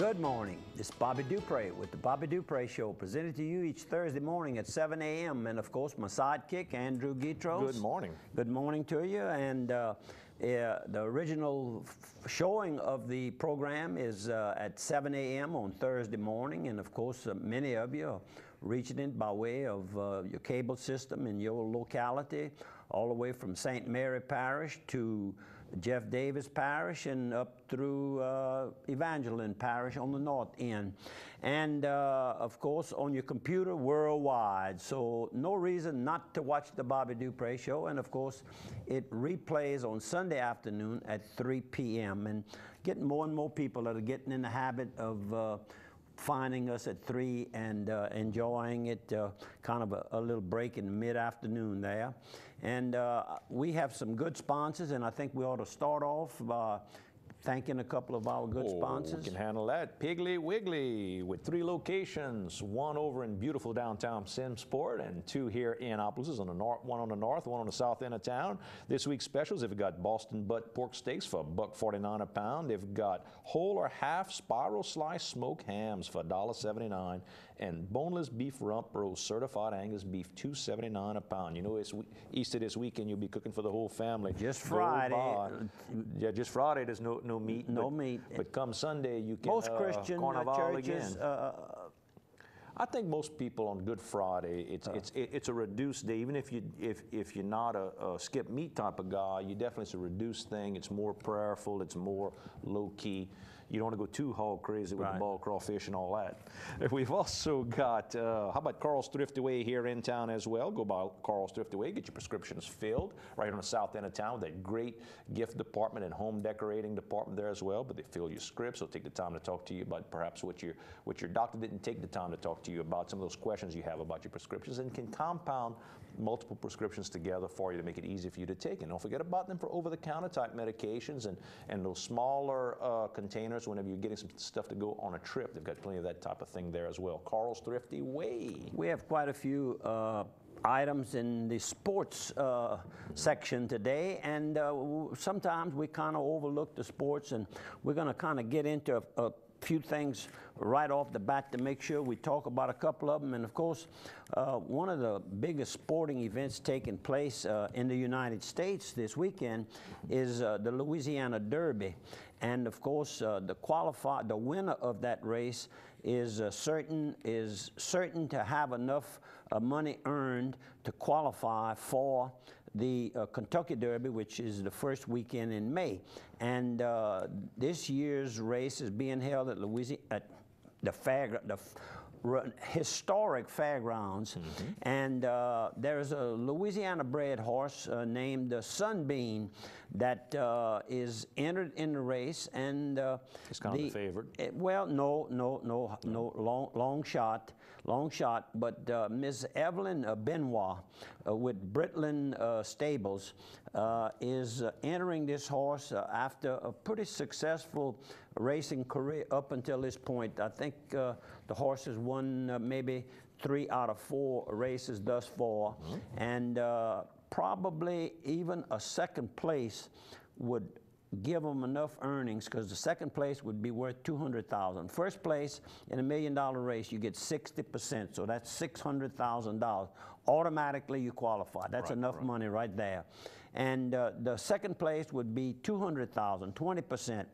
Good morning. This is Bobby Dupre with the Bobby Dupre Show, presented to you each Thursday morning at 7 a.m. And of course, my sidekick, Andrew Guitros. Good morning. Good morning to you. And the original showing of the program is at 7 a.m. on Thursday morning. And of course, many of you are reaching it by way of your cable system in your locality, all the way from St. Mary Parish to Jeff Davis Parish and up through Evangeline Parish on the north end. And of course on your computer worldwide. So no reason not to watch the Bobby Dupre Show. And of course it replays on Sunday afternoon at 3 p.m. and getting more and more people that are getting in the habit of finding us at 3 and enjoying it, kind of a little break in the mid-afternoon there. And we have some good sponsors, and I think we ought to start off by thanking a couple of our good sponsors. We can handle that. Piggly Wiggly with 3 locations, one over in beautiful downtown Simsport and 2 here in Annapolis, on the north, one on the north, one on the south end of town. This week's specials, they've got Boston butt pork steaks for $1.49 a pound. They've got whole or half spiral slice smoked hams for $1.79, and boneless beef rump roast certified Angus beef $2.79 a pound. You know, it's Easter this weekend. You'll be cooking for the whole family. Just Friday. Yeah, just Friday. There's no meat. No meat. But come Sunday, you can most Christian churches. I think most people on Good Friday, it's a reduced day. Even if you're not a skip meat type of guy, you definitely, it's a reduced thing. It's more prayerful. It's more low key. You don't want to go too hog crazy with the ball crawfish and all that. We've also got, how about Carl's Thrift Away here in town as well? Go by Carl's Thrift Away, get your prescriptions filled right on the south end of town with that great gift department and home decorating department there as well. But they fill your scripts. They'll take the time to talk to you about perhaps what your doctor didn't take the time to talk to you about, some of those questions you have about your prescriptions, and can compound multiple prescriptions together for you to make it easy for you to take. And don't forget about them for over-the-counter type medications and those smaller containers whenever you're getting some stuff to go on a trip. They've got plenty of that type of thing there as well. Carl's Thrifty Way. We have quite a few items in the sports section today, and sometimes we kind of overlook the sports, and we're going to kind of get into a few things right off the bat to make sure we talk about a couple of them. And of course, one of the biggest sporting events taking place in the United States this weekend is the Louisiana Derby. And of course, the winner of that race is certain to have enough money earned to qualify for the Kentucky Derby, which is the first weekend in May. And this year's race is being held at the historic fairgrounds. And there's a Louisiana-bred horse named Sunbeam that is entered in the race, and it's kind of the favorite. Well, no, long shot. But Ms. Evelyn Benoit with Britland Stables is entering this horse after a pretty successful racing career up until this point. I think the horse has won maybe 3 out of 4 races thus far, and probably even a second place would give them enough earnings, because the second place would be worth $200,000. First place in $1 million race, you get 60%, so that's $600,000. Automatically you qualify. That's enough money right there. And the second place would be $200,000, 20%.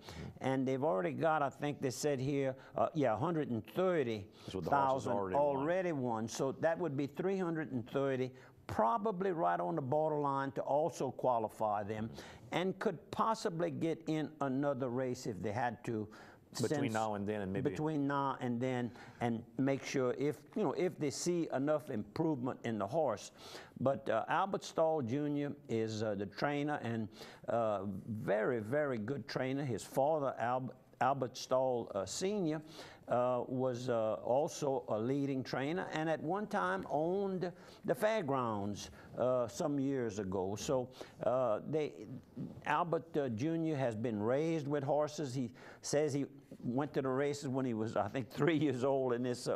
And they've already got, I think they said here, $130,000 already won. So that would be $330,000. Probably right on the borderline to also qualify them, and could possibly get in another race if they had to. Between now and then, and maybe between now and then, and make sure if they see enough improvement in the horse. But Albert Stahl Jr. is the trainer, and very, very good trainer. His father, Albert Stahl Sr., was also a leading trainer, and at one time owned the fairgrounds some years ago. So Albert Jr. has been raised with horses. He says he went to the races when he was, I think, 3 years old in this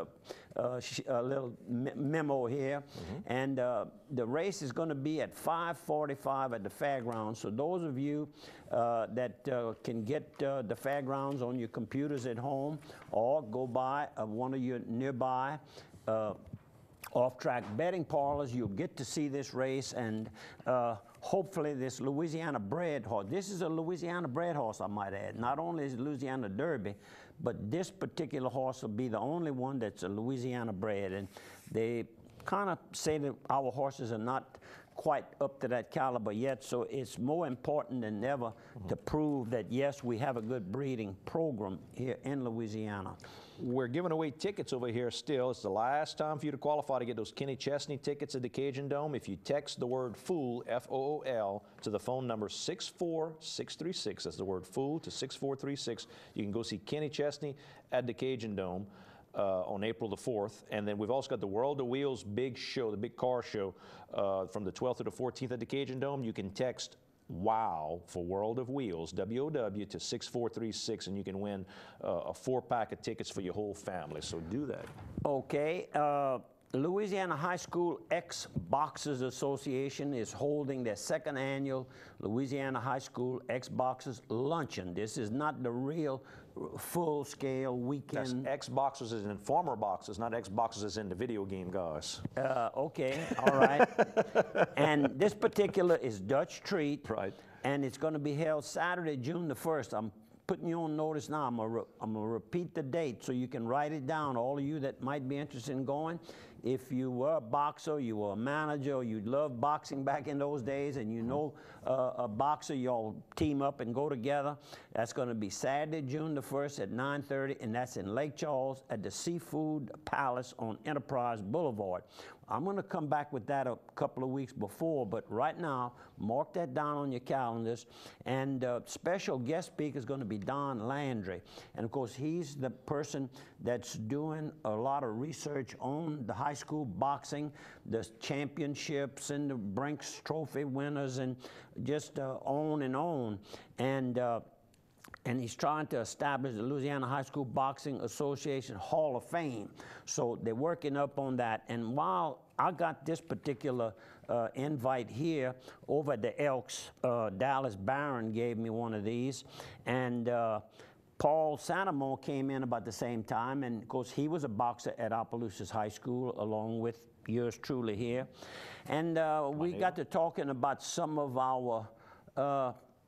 little memo here. And the race is going to be at 5:45 at the fairgrounds. So those of you that can get the fairgrounds on your computers at home, or go by one of your nearby off-track betting parlors, you'll get to see this race, and hopefully this Louisiana bred horse. This is a Louisiana bred horse, I might add. Not only is it Louisiana Derby, but this particular horse will be the only one that's a Louisiana bred. And they kind of say that our horses are not quite up to that caliber yet, so it's more important than ever to prove that, yes, we have a good breeding program here in Louisiana. We're giving away tickets over here still. It's the last time for you to qualify to get those Kenny Chesney tickets at the Cajun Dome. If you text the word FOOL, F-O-O-L, to the phone number 64636, that's the word FOOL, to 6436, you can go see Kenny Chesney at the Cajun Dome on April the 4th. And then we've also got the World of Wheels big show, the big car show, from the 12th to the 14th at the Cajun Dome. You can text WOW for World of Wheels, W-O-W, to 6436, and you can win a 4-pack of tickets for your whole family. So do that. Okay. Louisiana High School Ex-Boxers Association is holding their 2nd annual Louisiana High School Ex-Boxers Luncheon. This is not the real full-scale weekend. That's ex-boxers as in former boxers, not ex-boxers as in the video game guys. Okay, all right. And this particular is Dutch Treat. Right. And it's going to be held Saturday, June the 1st. I'm putting you on notice now. I'm going to repeat the date so you can write it down, all of you that might be interested in going. If you were a boxer, you were a manager, or you loved boxing back in those days, and you know a boxer, you all team up and go together. That's going to be Saturday, June the 1st at 9:30, and that's in Lake Charles at the Seafood Palace on Enterprise Boulevard. I'm going to come back with that a couple of weeks before, but right now, mark that down on your calendars. And special guest speaker is going to be Don Landry. And of course, he's the person that's doing a lot of research on the high school boxing, the championships and the Brinks Trophy winners, and just on and on. And he's trying to establish the Louisiana High School Boxing Association Hall of Fame. So they're working up on that. And while I got this particular invite here over at the Elks, Dallas Barron gave me one of these. And Paul Santamon came in about the same time. And of course, he was a boxer at Opelousas High School, along with yours truly here. And we got to talking about some of our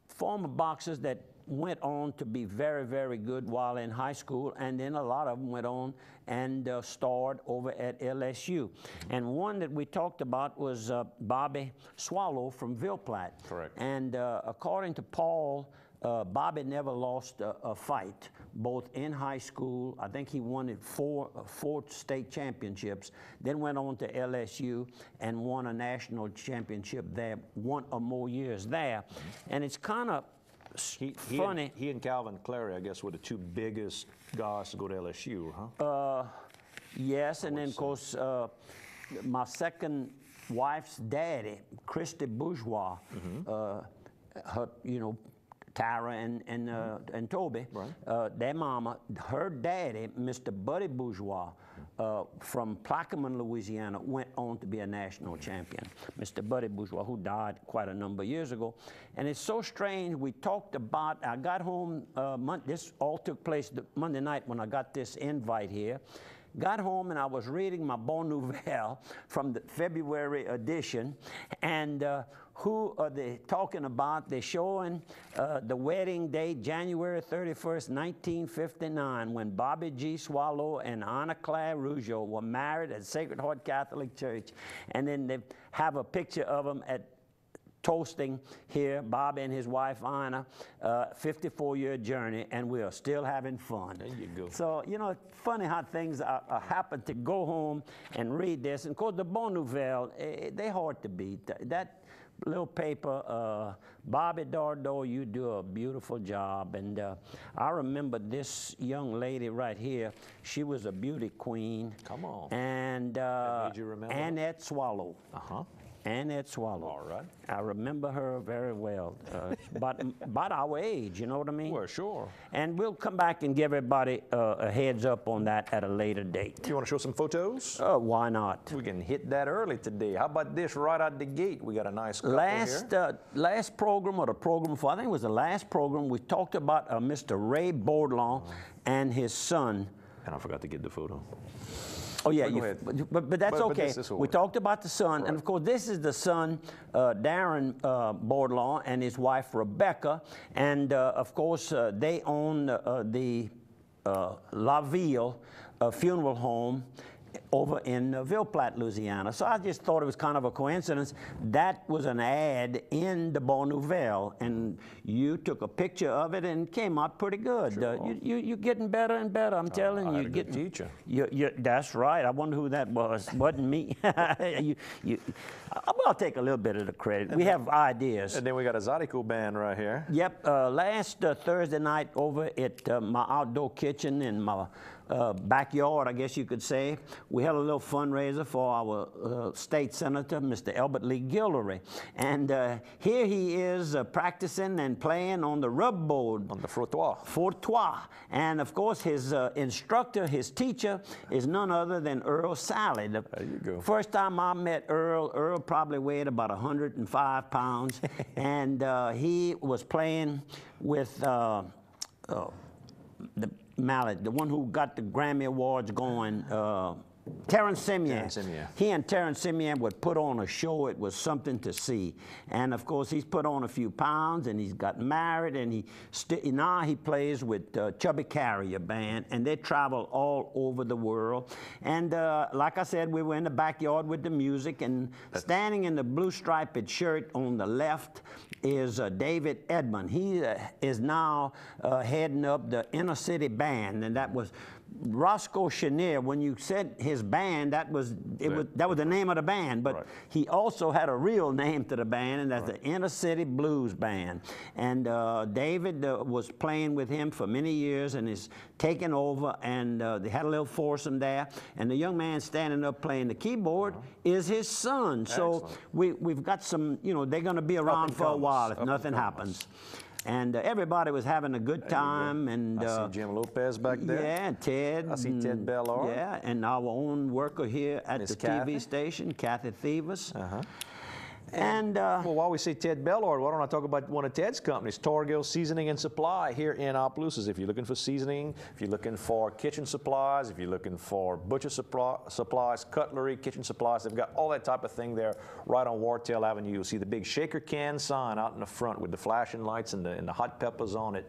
former boxers that went on to be very, very good while in high school, and then a lot of them went on and starred over at LSU. And one that we talked about was Bobby Swallow from Ville Platte. Correct. And according to Paul, Bobby never lost a fight, both in high school. I think he won four state championships, then went on to LSU and won a national championship there, 1 or more years there. And it's kind of funny. He and Calvin Clary, I guess, were the 2 biggest guys to go to LSU, huh? Yes, and then, of course, my second wife's daddy, Christy Bourgeois, her, you know, Tara and Toby, right. Their mama, her daddy, Mr. Buddy Bourgeois, from Plaquemine, Louisiana, went on to be a national champion. Mr. Buddy Bourgeois, who died quite a number of years ago. And it's so strange, we talked about, I got home, this all took place Monday night when I got this invite here. Got home and I was reading my Bon Nouvelle from the February edition, and who are they talking about? They're showing the wedding date, January 31st, 1959, when Bobby G. Swallow and Anna Claire Rougeau were married at Sacred Heart Catholic Church. And then they have a picture of them at toasting here, Bobby and his wife Anna, 54-year journey, and we are still having fun. There you go. So, you know, funny how things happen to go home and read this. And of course, the Bon Nouvelle, they're hard to beat. That little paper, Bobby Dardo, you do a beautiful job. And I remember this young lady right here. She was a beauty queen. Come on. And That made you remember? Annette Swallow. Uh-huh. Annette Swallow. All right. I remember her very well. About our age, you know what I mean? Well, sure. And we'll come back and give everybody a heads up on that at a later date. You want to show some photos? Why not? We can hit that early today. How about this right out the gate? We got a nice couple here. Last program, or the program before, I think it was the last program, we talked about Mr. Ray Baudelaire and his son. And I forgot to get the photo. Oh, yeah, Go ahead. but that's okay. We work. talked about the son, and of course, this is the son, Darren Baudelaire, and his wife, Rebecca, and of course, they own the La Ville funeral home over in Ville Platte, Louisiana. So I just thought it was kind of a coincidence. That was an ad in the Bon Nouvelle, and you took a picture of it and it came out pretty good. Sure. You're getting better and better, I'm telling you. I had a good teacher. That's right. I wonder who that was. Wasn't me. I'll take a little bit of the credit. We have ideas. And then we got a Zydeco band right here. Yep. Last Thursday night over at my outdoor kitchen in my backyard, I guess you could say, we had a little fundraiser for our state senator, Mr. Albert Lee Guillory. And here he is practicing and playing on the rub board. On the frottoir. Frottoir. And of course, his instructor, his teacher, is none other than Earl Sally. There you go. First time I met Earl probably weighed about 105 pounds. And he was playing with the mallet, the one who got the Grammy Awards going, Terrence Simeon. He and Terrence Simeon would put on a show. It was something to see. And of course, he's put on a few pounds, and he's got married, and now he plays with Chubby Carrier Band, and they travel all over the world. And like I said, we were in the backyard with the music, and standing in the blue striped shirt on the left is David Edmond. He is now heading up the Inner City Band, and that was Roscoe Chenier. When you said his band, that was the name of the band, but he also had a real name to the band, and that's the Inner City Blues Band. And David was playing with him for many years and is taking over, and they had a little foursome there, and the young man standing up playing the keyboard is his son. So we've got some, you know, they're going to be around for a while if nothing happens. And everybody was having a good time. And I see Jim Lopez back there. Yeah, and Ted. I see Ted Bellard. Yeah, and our own worker here at the TV station, Kathy Thieves. And well, while we say Ted Bellard, why don't I talk about one of Ted's companies, Torgill Seasoning and Supply here in Opelousas. If you're looking for seasoning, if you're looking for kitchen supplies, if you're looking for butcher supplies, cutlery, kitchen supplies, they've got all that type of thing there right on Wartail Avenue. You'll see the big shaker can sign out in the front with the flashing lights and the hot peppers on it.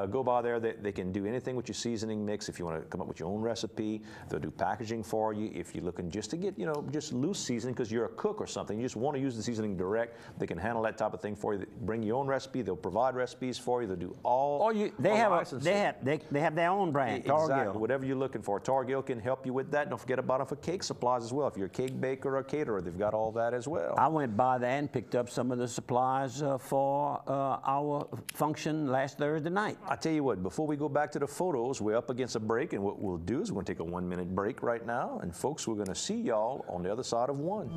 Go by there. They can do anything with your seasoning mix. If you want to come up with your own recipe, they'll do packaging for you. If you're looking just to get, you know, just loose seasoning because you're a cook or something, you just want to use the seasoning direct, they can handle that type of thing for you. Bring your own recipe. They'll provide recipes for you. They'll do all. They have their own brand. Exactly. Torgill. Whatever you're looking for, Torgill can help you with that. Don't forget about them for cake supplies as well. If you're a cake baker or a caterer, they've got all that as well. I went by there and picked up some of the supplies for our function last Thursday night. I tell you what, before we go back to the photos, we're up against a break, and what we'll do is we're going to take a 1-minute break right now, and folks, we're going to see y'all on the other side of one.